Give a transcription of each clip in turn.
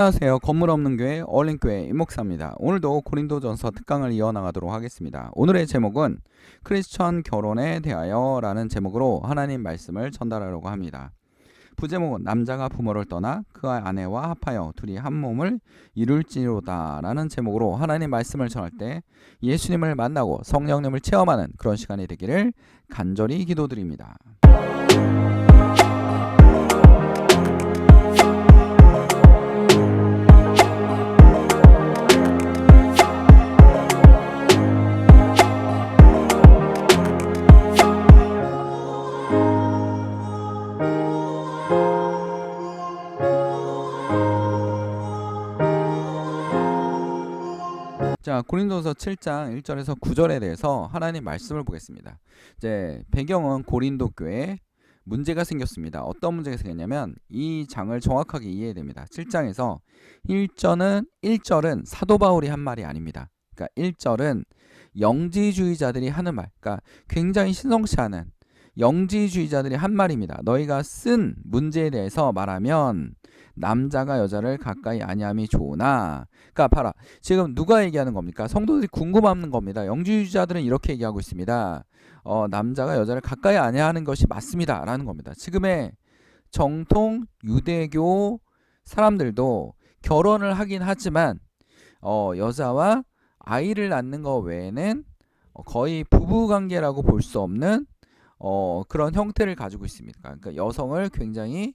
안녕하세요. 건물 없는 교회 얼린교회 임목사입니다. 오늘도 고린도전서 특강을 이어나가도록 하겠습니다. 오늘의 제목은 크리스천 결혼에 대하여 라는 제목으로 하나님 말씀을 전달하려고 합니다. 부제목은 남자가 부모를 떠나 그의 아내와 합하여 둘이 한 몸을 이룰지로다 라는 제목으로 하나님 말씀을 전할 때 예수님을 만나고 성령님을 체험하는 그런 시간이 되기를 간절히 기도드립니다. 자, 고린도서 7장 1절에서 9절에 대해서 하나님 말씀을 보겠습니다. 이제 배경은 고린도 교회에 문제가 생겼습니다. 어떤 문제가 생겼냐면 이 장을 정확하게 이해해야 됩니다. 7장에서 1절은 사도 바울이 한 말이 아닙니다. 그러니까 1절은 영지주의자들이 하는 말, 그러니까 굉장히 신성치 않은 영지주의자들이 한 말입니다. 너희가 쓴 문제에 대해서 말하면 남자가 여자를 가까이 아니함이 좋으나, 그러니까 봐라, 지금 누가 얘기하는 겁니까? 성도들이 궁금하는 겁니다. 영지주의자들은 이렇게 얘기하고 있습니다. 남자가 여자를 가까이 아니하는 것이 맞습니다 라는 겁니다. 지금의 정통 유대교 사람들도 결혼을 하긴 하지만 여자와 아이를 낳는 것 외에는 거의 부부관계라고 볼 수 없는 그런 형태를 가지고 있습니다. 그러니까 여성을 굉장히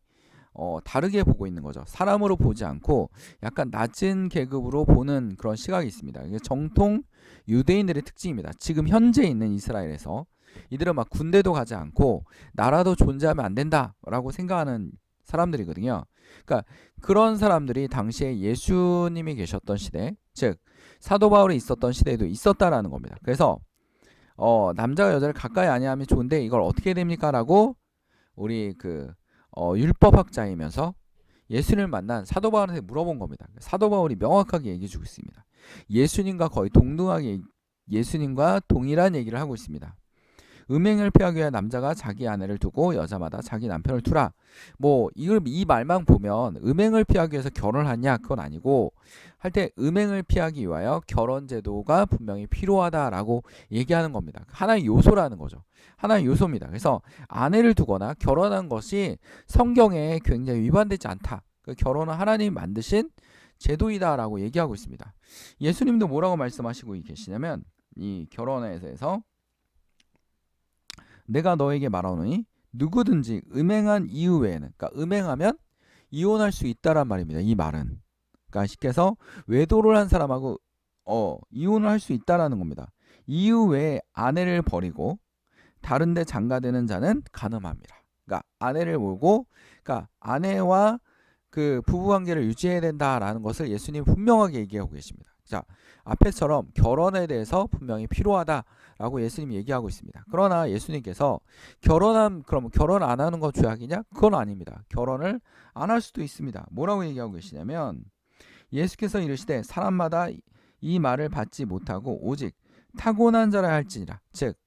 다르게 보고 있는 거죠. 사람으로 보지 않고 약간 낮은 계급으로 보는 그런 시각이 있습니다. 이게 정통 유대인들의 특징입니다. 지금 현재 있는 이스라엘에서 이들은 막 군대도 가지 않고 나라도 존재하면 안 된다라고 생각하는 사람들이거든요. 그러니까 그런 사람들이 당시에 예수님이 계셨던 시대, 즉 사도 바울이 있었던 시대에도 있었다라는 겁니다. 그래서 남자가 여자를 가까이 아니하면 좋은데 이걸 어떻게 됩니까? 라고 우리 율법학자이면서 예수님을 만난 사도 바울한테 물어본 겁니다. 사도 바울이 명확하게 얘기해 주고 있습니다. 예수님과 거의 동등하게 예수님과 동일한 얘기를 하고 있습니다. 음행을 피하기 위해 남자가 자기 아내를 두고 여자마다 자기 남편을 두라. 뭐 이 말만 보면 음행을 피하기 위해서 결혼을 하냐 그건 아니고, 할 때 음행을 피하기 위하여 결혼 제도가 분명히 필요하다라고 얘기하는 겁니다. 하나의 요소라는 거죠. 하나의 요소입니다. 그래서 아내를 두거나 결혼한 것이 성경에 굉장히 위반되지 않다. 결혼은 하나님이 만드신 제도이다라고 얘기하고 있습니다. 예수님도 뭐라고 말씀하시고 계시냐면 이 결혼에 대해서 내가 너에게 말하노니 누구든지 음행한 이후에는, 그러니까 음행하면 이혼할 수 있다란 말입니다. 이 말은, 그러니까 쉽게 해서 외도를 한 사람하고 이혼을 할 수 있다라는 겁니다. 이후에 아내를 버리고 다른 데 장가되는 자는 간음합니다. 그러니까 아내를 몰고, 그러니까 아내와 그 부부관계를 유지해야 된다라는 것을 예수님 분명하게 얘기하고 계십니다. 자, 앞에처럼 결혼에 대해서 분명히 필요하다라고 예수님이 얘기하고 있습니다. 그러나 예수님께서 그러면 결혼 안 하는 거 죄악이냐? 그건 아닙니다. 결혼을 안 할 수도 있습니다. 뭐라고 얘기하고 계시냐면 예수께서 이르시되 사람마다 이 말을 받지 못하고 오직 타고난 자라 할지니라. 즉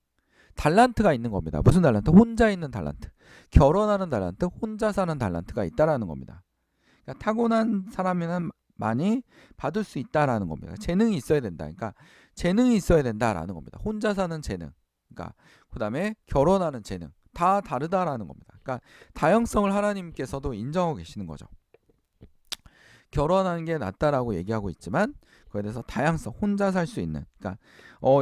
달란트가 있는 겁니다. 무슨 달란트? 혼자 있는 달란트. 결혼하는 달란트, 혼자 사는 달란트가 있다라는 겁니다. 그러니까 타고난 사람이면 많이 받을 수 있다라는 겁니다. 재능이 있어야 된다. 그러니까 재능이 있어야 된다라는 겁니다. 혼자 사는 재능, 그러니까 그다음에 결혼하는 재능 다 다르다라는 겁니다. 그러니까 다양성을 하나님께서도 인정하고 계시는 거죠. 결혼하는 게 낫다라고 얘기하고 있지만 그에 대해서 다양성, 혼자 살 수 있는, 그러니까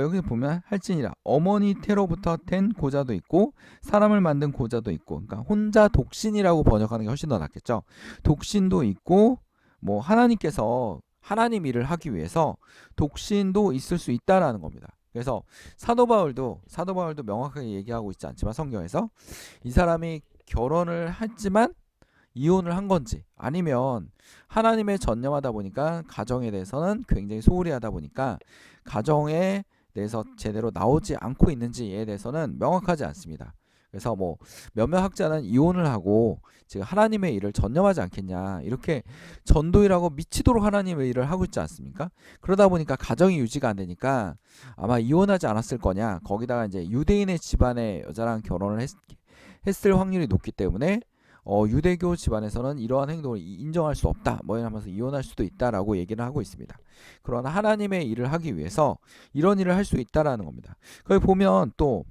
여기 보면 할지니라 어머니 태로부터 된 고자도 있고 사람을 만든 고자도 있고, 그러니까 혼자 독신이라고 번역하는 게 훨씬 더 낫겠죠. 독신도 있고 뭐 하나님께서 하나님 일을 하기 위해서 독신도 있을 수 있다라는 겁니다. 그래서 사도 바울도 명확하게 얘기하고 있지 않지만 성경에서 이 사람이 결혼을 했지만 이혼을 한 건지, 아니면 하나님에 전념하다 보니까 가정에 대해서는 굉장히 소홀히 하다 보니까 가정에 대해서 제대로 나오지 않고 있는지에 대해서는 명확하지 않습니다. 그래서 뭐 몇몇 학자는 이혼을 하고 지금 하나님의 일을 전념하지 않겠냐, 이렇게 전도일하고 미치도록 하나님의 일을 하고 있지 않습니까? 그러다 보니까 가정이 유지가 안 되니까 아마 이혼하지 않았을 거냐, 거기다가 이제 유대인의 집안의 여자랑 결혼을 했을 확률이 높기 때문에 유대교 집안에서는 이러한 행동을 인정할 수 없다. 뭐 이러면서 이혼할 수도 있다라고 얘기를 하고 있습니다. 그러나 하나님의 일을 하기 위해서 이런 일을 할 수 있다라는 겁니다. 거기 보면 또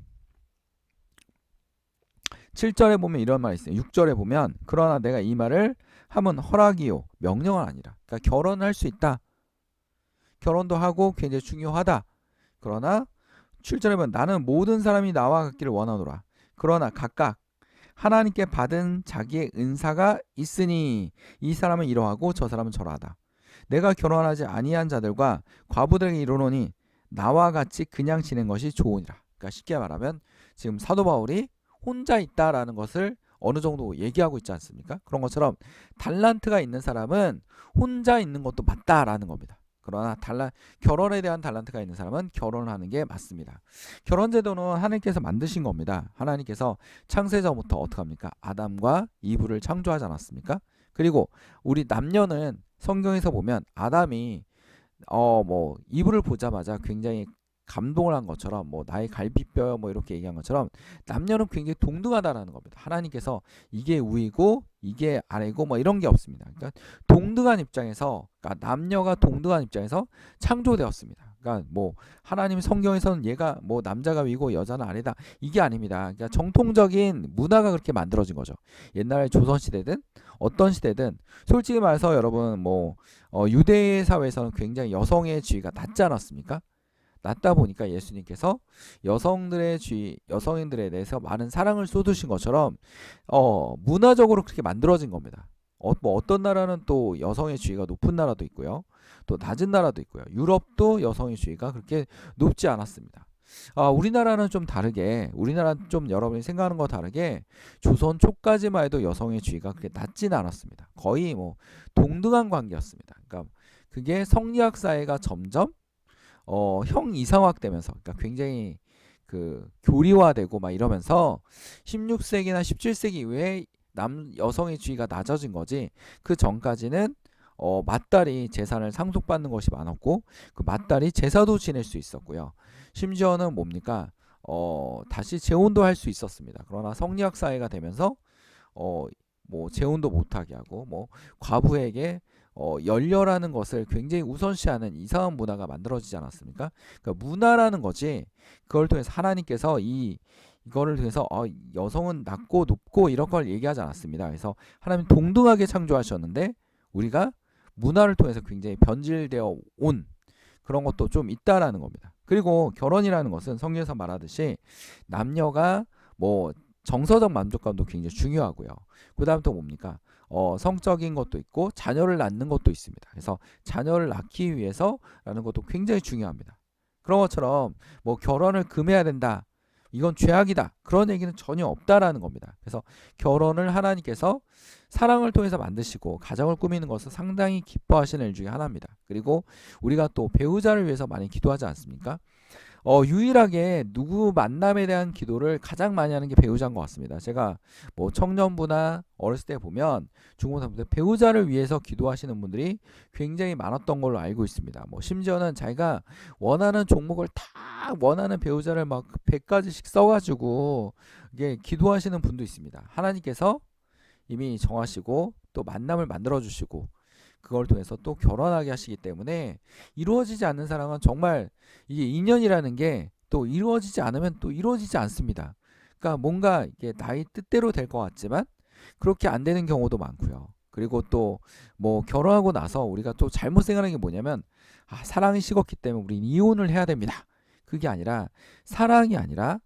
7절에 보면 이런 말이 있어요. 6절에 보면 그러나 내가 이 말을 하면 허락이요 명령은 아니라. 그러니까 결혼할 수 있다. 결혼도 하고 굉장히 중요하다. 그러나 7절에 보면 나는 모든 사람이 나와 같기를 원하노라. 그러나 각각 하나님께 받은 자기의 은사가 있으니 이 사람은 이러하고 저 사람은 저러하다. 내가 결혼하지 아니한 자들과 과부들에게 이르노니 나와 같이 그냥 지낸 것이 좋으니라. 그러니까 쉽게 말하면 지금 사도 바울이 혼자 있다라는 것을 어느 정도 얘기하고 있지 않습니까? 그런 것처럼 달란트가 있는 사람은 혼자 있는 것도 맞다라는 겁니다. 그러나 결혼에 대한 달란트가 있는 사람은 결혼을 하는 게 맞습니다. 결혼 제도는 하나님께서 만드신 겁니다. 하나님께서 창세전부터 어떻게 합니까? 아담과 이브를 창조하지 않았습니까? 그리고 우리 남녀는 성경에서 보면 아담이 이브를 보자마자 굉장히 감동을 한 것처럼 나의 갈비뼈 이렇게 얘기한 것처럼 남녀는 굉장히 동등하다라는 겁니다. 하나님께서 이게 우이고 이게 아래고 이런 게 없습니다. 그러니까 동등한 입장에서 그러니까 남녀가 동등한 입장에서 창조되었습니다. 그러니까 하나님 성경에서는 얘가 남자가 위고 여자는 아래다 이게 아닙니다. 그러니까 정통적인 문화가 그렇게 만들어진 거죠. 옛날에 조선 시대든 어떤 시대든 솔직히 말해서 여러분 유대 사회에서는 굉장히 여성의 지위가 낮지 않았습니까? 낮다 보니까 예수님께서 여성인들에 대해서 많은 사랑을 쏟으신 것처럼 문화적으로 그렇게 만들어진 겁니다. 어떤 나라는 또 여성의 지위가 높은 나라도 있고요. 또 낮은 나라도 있고요. 유럽도 여성의 지위가 그렇게 높지 않았습니다. 우리나라는 좀 다르게 우리나라는 좀 여러분이 생각하는 거 다르게 조선 초까지만 해도 여성의 지위가 그렇게 낮지는 않았습니다. 거의 동등한 관계였습니다. 그러니까 그게 성리학 사회가 점점 형 이상화되면서 그러니까 굉장히 교리화되고 이러면서 16세기나 17세기 이후에 여성의 지위가 낮아진 거지 그 전까지는 맏딸이 재산을 상속받는 것이 많았고 그 맏딸이 제사도 지낼 수 있었고요. 심지어는 다시 재혼도 할 수 있었습니다. 그러나 성리학 사회가 되면서 재혼도 못하게 하고 과부에게 열려라는 것을 굉장히 우선시하는 이상한 문화가 만들어지지 않았습니까? 그러니까 문화라는 거지 그걸 통해서 하나님께서 이거를 통해서 여성은 낮고 높고 이런 걸 얘기하지 않았습니다. 그래서 하나님 동등하게 창조하셨는데 우리가 문화를 통해서 굉장히 변질되어 온 그런 것도 좀 있다라는 겁니다. 그리고 결혼이라는 것은 성경에서 말하듯이 남녀가 정서적 만족감도 굉장히 중요하고요. 그 다음 또 뭡니까? 성적인 것도 있고 자녀를 낳는 것도 있습니다. 그래서 자녀를 낳기 위해서라는 것도 굉장히 중요합니다. 그런 것처럼 결혼을 금해야 된다. 이건 죄악이다. 그런 얘기는 전혀 없다라는 겁니다. 그래서 결혼을 하나님께서 사랑을 통해서 만드시고 가정을 꾸미는 것을 상당히 기뻐하시는 일 중에 하나입니다. 그리고 우리가 또 배우자를 위해서 많이 기도하지 않습니까? 유일하게 누구 만남에 대한 기도를 가장 많이 하는 게 배우자인 것 같습니다. 제가 청년부나 어렸을 때 보면 중고등학교 때 배우자를 위해서 기도하시는 분들이 굉장히 많았던 걸로 알고 있습니다. 심지어는 자기가 원하는 종목을 다 원하는 배우자를 100가지씩 써가지고 이게 기도하시는 분도 있습니다. 하나님께서 이미 정하시고 또 만남을 만들어 주시고 그걸 통해서 또 결혼하게 하시기 때문에 이루어지지 않는 사랑은 정말 이게 인연이라는 게 또 이루어지지 않으면 또 이루어지지 않습니다. 그러니까 뭔가 이게 나의 뜻대로 될 것 같지만 그렇게 안 되는 경우도 많고요. 그리고 또 결혼하고 나서 우리가 또 잘못 생각하는 게 뭐냐면 사랑이 식었기 때문에 우린 이혼을 해야 됩니다. 그게 아니라 사랑이 아니라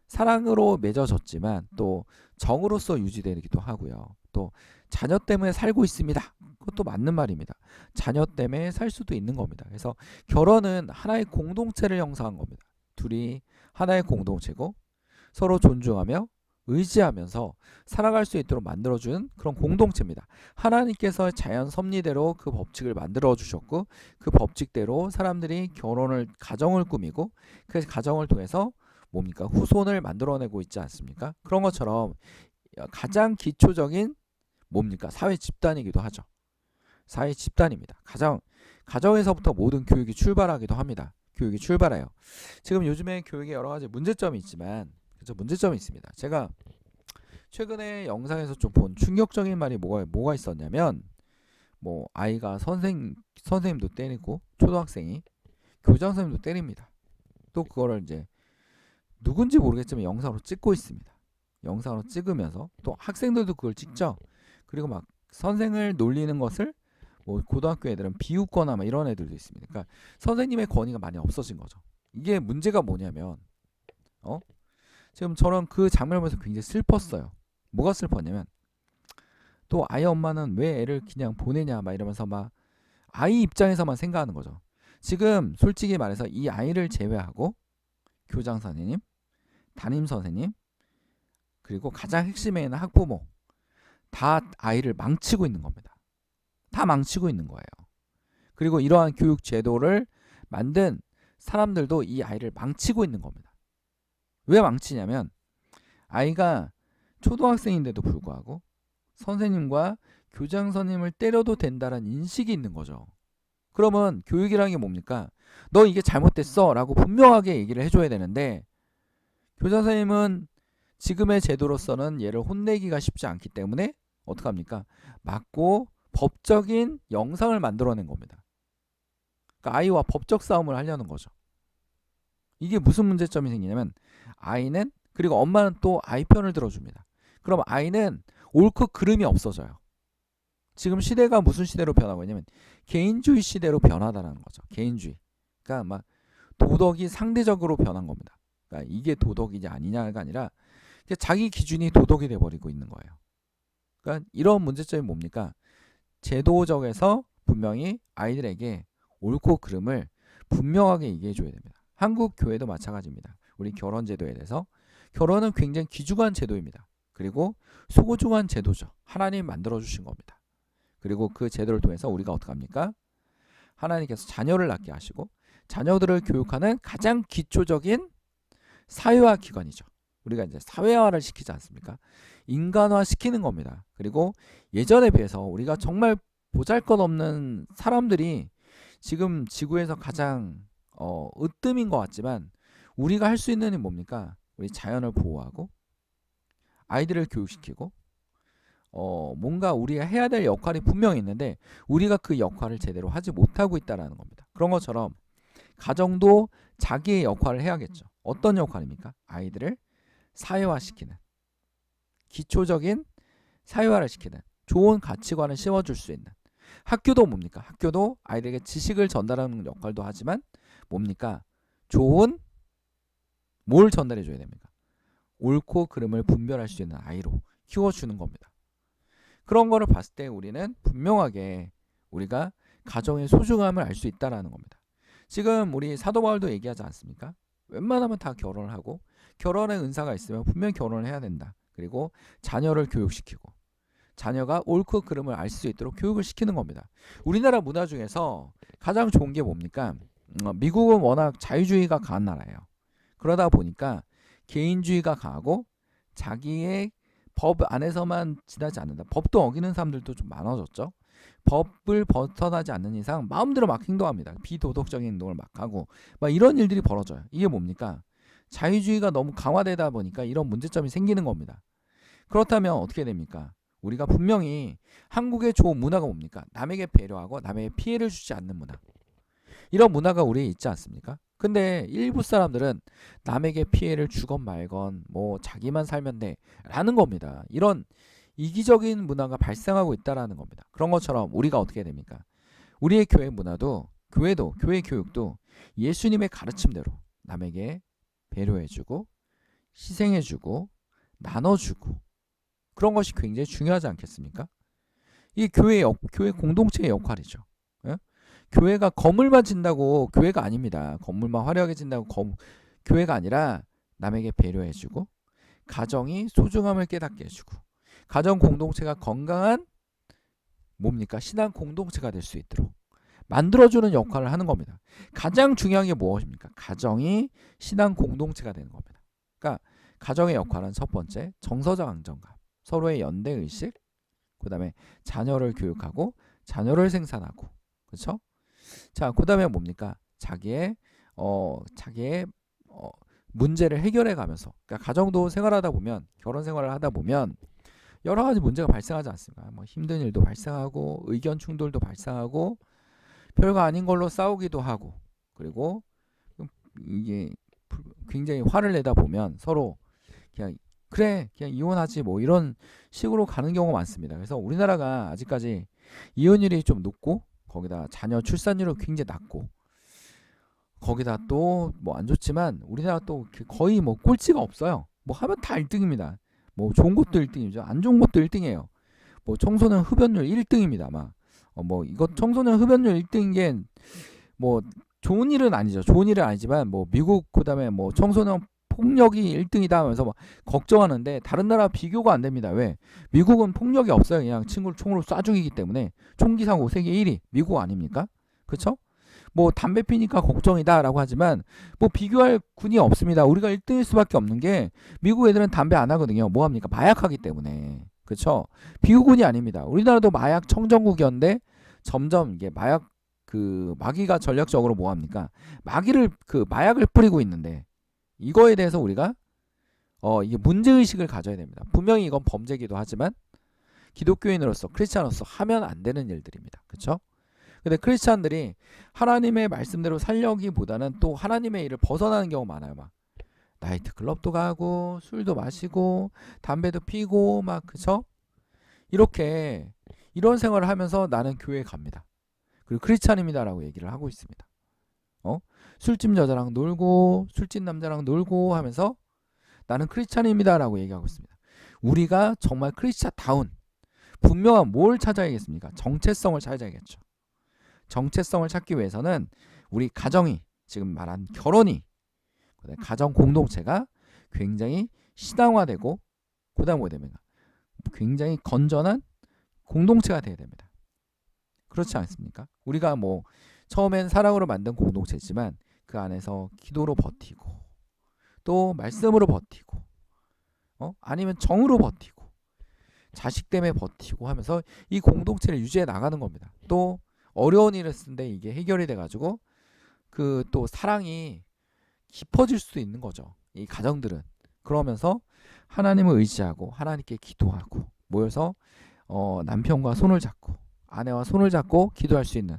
사랑으로 맺어졌지만 또 정으로서 유지되기도 하고요. 또 자녀 때문에 살고 있습니다. 그것도 맞는 말입니다. 자녀 때문에 살 수도 있는 겁니다. 그래서 결혼은 하나의 공동체를 형성한 겁니다. 둘이 하나의 공동체고 서로 존중하며 의지하면서 살아갈 수 있도록 만들어주는 그런 공동체입니다. 하나님께서 자연 섭리대로 그 법칙을 만들어 주셨고 그 법칙대로 사람들이 가정을 꾸미고 그 가정을 통해서 후손을 만들어내고 있지 않습니까? 그런 것처럼 가장 기초적인 사회 집단이기도 하죠. 사회 집단입니다. 가정에서부터 모든 교육이 출발하기도 합니다. 교육이 출발해요. 지금 요즘에 교육에 여러 가지 문제점이 있지만 문제점이 있습니다. 제가 최근에 영상에서 좀 본 충격적인 말이 뭐가 있었냐면 뭐 아이가 선생님도 때리고 초등학생이 교장 선생님도 때립니다. 또 그거를 이제 누군지 모르겠지만 영상으로 찍고 있습니다. 영상으로 찍으면서 또 학생들도 그걸 찍죠. 그리고 막 선생을 놀리는 것을 뭐 고등학교 애들은 비웃거나 막 이런 애들도 있습니다. 그러니까 선생님의 권위가 많이 없어진 거죠. 이게 문제가 뭐냐면 지금 저는 그 장면을 보면서 굉장히 슬펐어요. 뭐가 슬펐냐면 또 아이 엄마는 왜 애를 그냥 보내냐 막 이러면서 막 아이 입장에서만 생각하는 거죠. 지금 솔직히 말해서 이 아이를 제외하고 교장 선생님, 담임 선생님, 그리고 가장 핵심에 있는 학부모 다 아이를 망치고 있는 겁니다. 다 망치고 있는 거예요. 그리고 이러한 교육 제도를 만든 사람들도 이 아이를 망치고 있는 겁니다. 왜 망치냐면 아이가 초등학생인데도 불구하고 선생님과 교장 선생님을 때려도 된다는 인식이 있는 거죠. 그러면 교육이라는 게 뭡니까? 너 이게 잘못됐어 라고 분명하게 얘기를 해줘야 되는데 교장 선생님은 지금의 제도로서는 얘를 혼내기가 쉽지 않기 때문에 어떡합니까? 맞고 법적인 영상을 만들어낸 겁니다. 그러니까 아이와 법적 싸움을 하려는 거죠. 이게 무슨 문제점이 생기냐면 아이는 그리고 엄마는 또 아이 편을 들어줍니다. 그럼 아이는 옳고 그름이 없어져요. 지금 시대가 무슨 시대로 변하고 있냐면 개인주의 시대로 변하다는 거죠. 개인주의. 그러니까 막 도덕이 상대적으로 변한 겁니다. 그러니까 이게 도덕이냐 아니냐가 아니라 자기 기준이 도덕이 돼버리고 있는 거예요. 그러니까 이런 문제점이 뭡니까? 제도적에서 분명히 아이들에게 옳고 그름을 분명하게 얘기해 줘야 됩니다. 한국 교회도 마찬가지입니다. 우리 결혼 제도에 대해서 결혼은 굉장히 귀중한 제도입니다. 그리고 소중한 제도죠. 하나님 만들어 주신 겁니다. 그리고 그 제도를 통해서 우리가 어떻게 합니까? 하나님께서 자녀를 낳게 하시고 자녀들을 교육하는 가장 기초적인 사회화 기관이죠. 우리가 이제 사회화를 시키지 않습니까? 인간화 시키는 겁니다. 그리고 예전에 비해서 우리가 정말 보잘것없는 사람들이 지금 지구에서 가장 으뜸인 것 같지만 우리가 할 수 있는 일이 뭡니까? 우리 자연을 보호하고 아이들을 교육시키고 뭔가 우리가 해야 될 역할이 분명히 있는데 우리가 그 역할을 제대로 하지 못하고 있다는 겁니다. 그런 것처럼 가정도 자기의 역할을 해야겠죠. 어떤 역할입니까? 아이들을 사회화시키는 기초적인 사회화를 시키는 좋은 가치관을 씌워줄 수 있는 학교도 뭡니까? 학교도 아이들에게 지식을 전달하는 역할도 하지만 뭡니까? 좋은 뭘 전달해 줘야 됩니까? 옳고 그름을 분별할 수 있는 아이로 키워주는 겁니다. 그런 거를 봤을 때 우리는 분명하게 우리가 가정의 소중함을 알 수 있다는 겁니다. 지금 우리 사도 바울도 얘기하지 않습니까? 웬만하면 다 결혼을 하고 결혼의 은사가 있으면 분명히 결혼을 해야 된다. 그리고 자녀를 교육시키고 자녀가 옳고 그름을 알 수 있도록 교육을 시키는 겁니다. 우리나라 문화 중에서 가장 좋은 게 뭡니까? 미국은 워낙 자유주의가 강한 나라예요. 그러다 보니까 개인주의가 강하고 자기의 법 안에서만 지나지 않는다. 법도 어기는 사람들도 좀 많아졌죠. 법을 벗어나지 않는 이상 마음대로 막 행동합니다. 비도덕적인 행동을 막 하고 막 이런 일들이 벌어져요. 이게 뭡니까? 자유주의가 너무 강화되다 보니까 이런 문제점이 생기는 겁니다. 그렇다면 어떻게 됩니까? 우리가 분명히 한국의 좋은 문화가 뭡니까? 남에게 배려하고 남에게 피해를 주지 않는 문화. 이런 문화가 우리에 있지 않습니까? 근데 일부 사람들은 남에게 피해를 주건 말건 뭐 자기만 살면 돼 라는 겁니다. 이런 이기적인 문화가 발생하고 있다는 겁니다. 그런 것처럼 우리가 어떻게 됩니까? 우리의 교회 문화도 교회 교육도 예수님의 가르침대로 남에게 배려해주고 희생해주고 나눠주고 그런 것이 굉장히 중요하지 않겠습니까? 이게 교회 공동체의 역할이죠. 예? 교회가 건물만 진다고 교회가 아닙니다. 건물만 화려하게 진다고 교회가 아니라 남에게 배려해주고 가정이 소중함을 깨닫게 해주고 가정 공동체가 건강한 뭡니까? 신앙 공동체가 될 수 있도록 만들어주는 역할을 하는 겁니다. 가장 중요한 게 무엇입니까? 가정이 신앙 공동체가 되는 겁니다. 그러니까 가정의 역할은 첫 번째 정서적 안정감, 서로의 연대의식, 그 다음에 자녀를 교육하고 자녀를 생산하고 그렇죠? 자, 그 다음에 뭡니까? 자기의 문제를 해결해 가면서, 그러니까 가정도 생활하다 보면, 결혼 생활을 하다 보면 여러 가지 문제가 발생하지 않습니까? 뭐 힘든 일도 발생하고 의견 충돌도 발생하고 별거 아닌 걸로 싸우기도 하고, 그리고 이게 굉장히 화를 내다 보면 서로 그냥 그래 그냥 이혼하지 뭐 이런 식으로 가는 경우가 많습니다. 그래서 우리나라가 아직까지 이혼율이 좀 높고, 거기다 자녀 출산율은 굉장히 낮고, 거기다 또 뭐 안 좋지만 우리나라 또 거의 뭐 꼴찌가 없어요. 뭐 하면 다 1등입니다. 뭐 좋은 것도 1등이죠. 안 좋은 것도 1등이에요. 뭐 청소년 흡연율 1등입니다. 막 뭐 이거 청소년 흡연율 1등인 게 뭐 좋은 일은 아니죠. 좋은 일은 아니지만 뭐 미국 그다음에 뭐 청소년 폭력이 1등이다 하면서 막 걱정하는데 다른 나라 비교가 안 됩니다. 왜? 미국은 폭력이 없어요. 그냥 친구를 총으로 쏴 죽이기 때문에. 총기 사고 세계 1위 미국 아닙니까? 그렇죠? 뭐 담배 피니까 걱정이다라고 하지만 뭐 비교할 군이 없습니다. 우리가 1등일 수밖에 없는 게 미국 애들은 담배 안 하거든요. 뭐 합니까? 마약하기 때문에. 그렇죠? 비교군이 아닙니다. 우리나라도 마약 청정국이었는데 점점 이게 마약 마귀가 전략적으로 뭐 합니까? 마약을 뿌리고 있는데 이거에 대해서 우리가 이게 문제 의식을 가져야 됩니다. 분명히 이건 범죄기도 하지만 기독교인으로서 크리스찬으로서 하면 안 되는 일들입니다. 그렇죠? 근데 크리스찬들이 하나님의 말씀대로 살려기보다는 또 하나님의 일을 벗어나는 경우가 많아요. 막 나이트 클럽도 가고 술도 마시고 담배도 피고 막 그쵸? 이렇게 이런 생활을 하면서 나는 교회에 갑니다. 그리고 크리스찬입니다라고 얘기를 하고 있습니다. 술집 여자랑 놀고 술집 남자랑 놀고 하면서 나는 크리스찬입니다라고 얘기하고 있습니다. 우리가 정말 크리스찬다운 분명한 뭘 찾아야겠습니까? 정체성을 찾아야겠죠. 정체성을 찾기 위해서는 우리 가정이, 지금 말한 결혼이, 가정 공동체가 굉장히 신앙화되고, 그다음 뭐가 됩니까? 굉장히 건전한 공동체가 되어야 됩니다. 그렇지 않습니까? 우리가 뭐 처음엔 사랑으로 만든 공동체지만 그 안에서 기도로 버티고 또 말씀으로 버티고 아니면 정으로 버티고 자식 때문에 버티고 하면서 이 공동체를 유지해 나가는 겁니다. 또 어려운 일을 쓰는데 이게 해결이 돼가지고 그 또 사랑이 깊어질 수도 있는 거죠. 이 가정들은. 그러면서 하나님을 의지하고 하나님께 기도하고 모여서 남편과 손을 잡고 아내와 손을 잡고 기도할 수 있는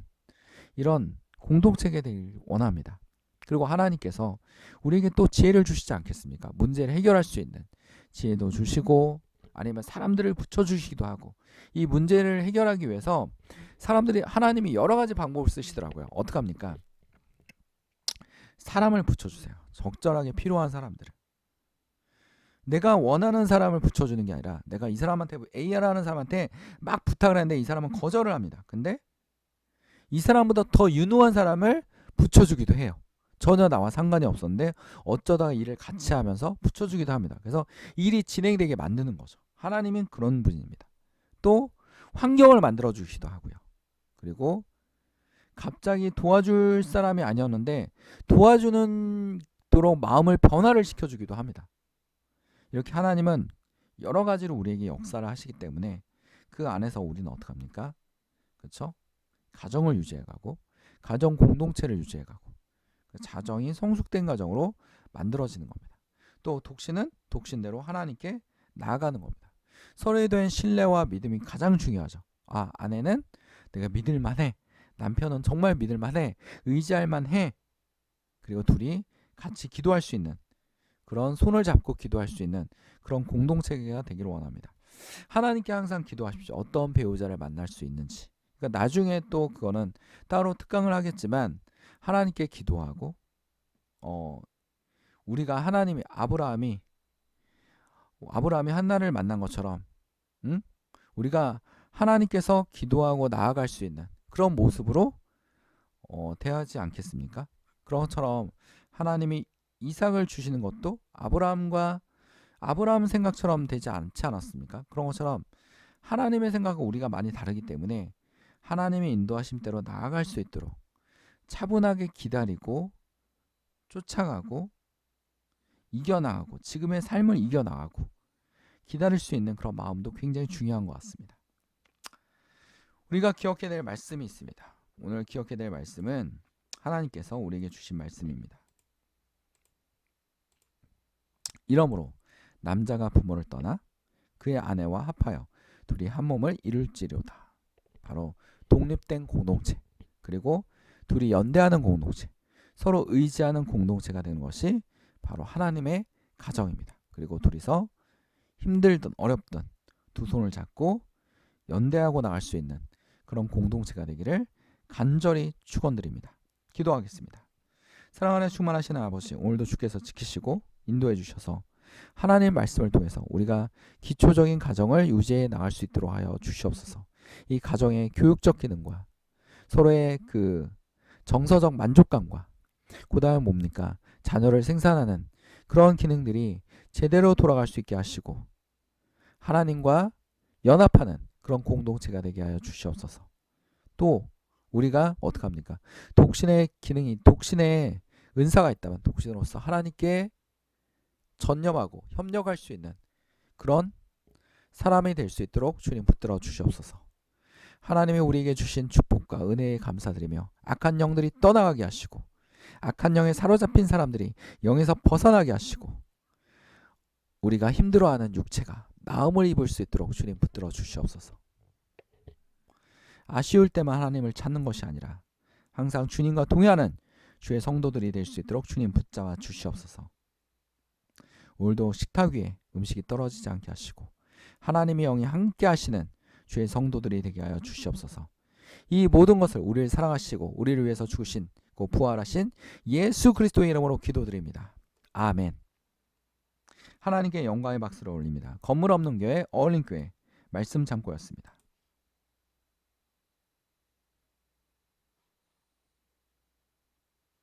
이런 공동체가 되길 원합니다. 그리고 하나님께서 우리에게 또 지혜를 주시지 않겠습니까? 문제를 해결할 수 있는 지혜도 주시고 아니면 사람들을 붙여주시기도 하고, 이 문제를 해결하기 위해서 하나님이 여러 가지 방법을 쓰시더라고요. 어떻게 합니까? 사람을 붙여주세요. 적절하게 필요한 사람들을. 내가 원하는 사람을 붙여주는 게 아니라 내가 이 사람한테 A라는 사람한테 막 부탁을 하는데 이 사람은 거절을 합니다. 근데 이 사람보다 더 유능한 사람을 붙여주기도 해요. 전혀 나와 상관이 없었는데 어쩌다가 일을 같이 하면서 붙여주기도 합니다. 그래서 일이 진행되게 만드는 거죠. 하나님은 그런 분입니다. 또 환경을 만들어 주시기도 하고요. 그리고 갑자기 도와줄 사람이 아니었는데 도와주는 도록 마음을 변화를 시켜주기도 합니다. 이렇게 하나님은 여러 가지로 우리에게 역사를 하시기 때문에 그 안에서 우리는 어떻게 합니까? 그렇죠? 가정을 유지해가고 가정 공동체를 유지해가고 자정이 성숙된 가정으로 만들어지는 겁니다. 또 독신은 독신대로 하나님께 나아가는 겁니다. 서로에 대한 신뢰와 믿음이 가장 중요하죠. 아내는 내가 믿을만해, 남편은 정말 믿을만해, 의지할만해. 그리고 둘이 같이 기도할 수 있는, 그런 손을 잡고 기도할 수 있는 그런 공동체가 되기를 원합니다. 하나님께 항상 기도하십시오. 어떤 배우자를 만날 수 있는지. 그러니까 나중에 또 그거는 따로 특강을 하겠지만 하나님께 기도하고 우리가 아브라함이 한나를 만난 것처럼 우리가 하나님께서 기도하고 나아갈 수 있는 그런 모습으로 대하지 않겠습니까? 그런 것처럼 하나님이 이삭을 주시는 것도 아브라함 생각처럼 되지 않지 않았습니까? 그런 것처럼 하나님의 생각과 우리가 많이 다르기 때문에 하나님의 인도하심대로 나아갈 수 있도록 차분하게 기다리고 쫓아가고 이겨나가고 지금의 삶을 이겨나가고 기다릴 수 있는 그런 마음도 굉장히 중요한 것 같습니다. 우리가 기억해야 될 말씀이 있습니다. 오늘 기억해야 될 말씀은 하나님께서 우리에게 주신 말씀입니다. 이러므로 남자가 부모를 떠나 그의 아내와 합하여 둘이 한 몸을 이룰지로다. 바로 독립된 공동체, 그리고 둘이 연대하는 공동체, 서로 의지하는 공동체가 되는 것이 바로 하나님의 가정입니다. 그리고 둘이서 힘들든 어렵든 두 손을 잡고 연대하고 나갈 수 있는 그런 공동체가 되기를 간절히 축원드립니다. 기도하겠습니다. 사랑하는 충만하신 아버지, 오늘도 주께서 지키시고 인도해 주셔서 하나님 말씀을 통해서 우리가 기초적인 가정을 유지해 나갈 수 있도록 하여 주시옵소서. 이 가정의 교육적 기능과 서로의 그 정서적 만족감과 그 다음에 뭡니까? 자녀를 생산하는 그런 기능들이 제대로 돌아갈 수 있게 하시고 하나님과 연합하는 그런 공동체가 되게 하여 주시옵소서. 또 우리가 어떻게 합니까? 독신의 은사가 있다면 독신으로서 하나님께 전념하고 협력할 수 있는 그런 사람이 될 수 있도록 주님 붙들어 주시옵소서. 하나님이 우리에게 주신 축복과 은혜에 감사드리며 악한 영들이 떠나가게 하시고 악한 영에 사로잡힌 사람들이 영에서 벗어나게 하시고 우리가 힘들어하는 육체가 나음을 입을 수 있도록 주님 붙들어 주시옵소서. 아쉬울 때만 하나님을 찾는 것이 아니라 항상 주님과 동행하는 주의 성도들이 될 수 있도록 주님 붙잡아 주시옵소서. 오늘도 식탁 위에 음식이 떨어지지 않게 하시고 하나님의 영이 함께 하시는 주의 성도들이 되게 하여 주시옵소서. 이 모든 것을 우리를 사랑하시고 우리를 위해서 죽으시고 부활하신 예수 그리스도의 이름으로 기도드립니다. 아멘. 하나님께 영광의 박수를 올립니다. 건물 없는 교회 어울림 교회 말씀 창고였습니다.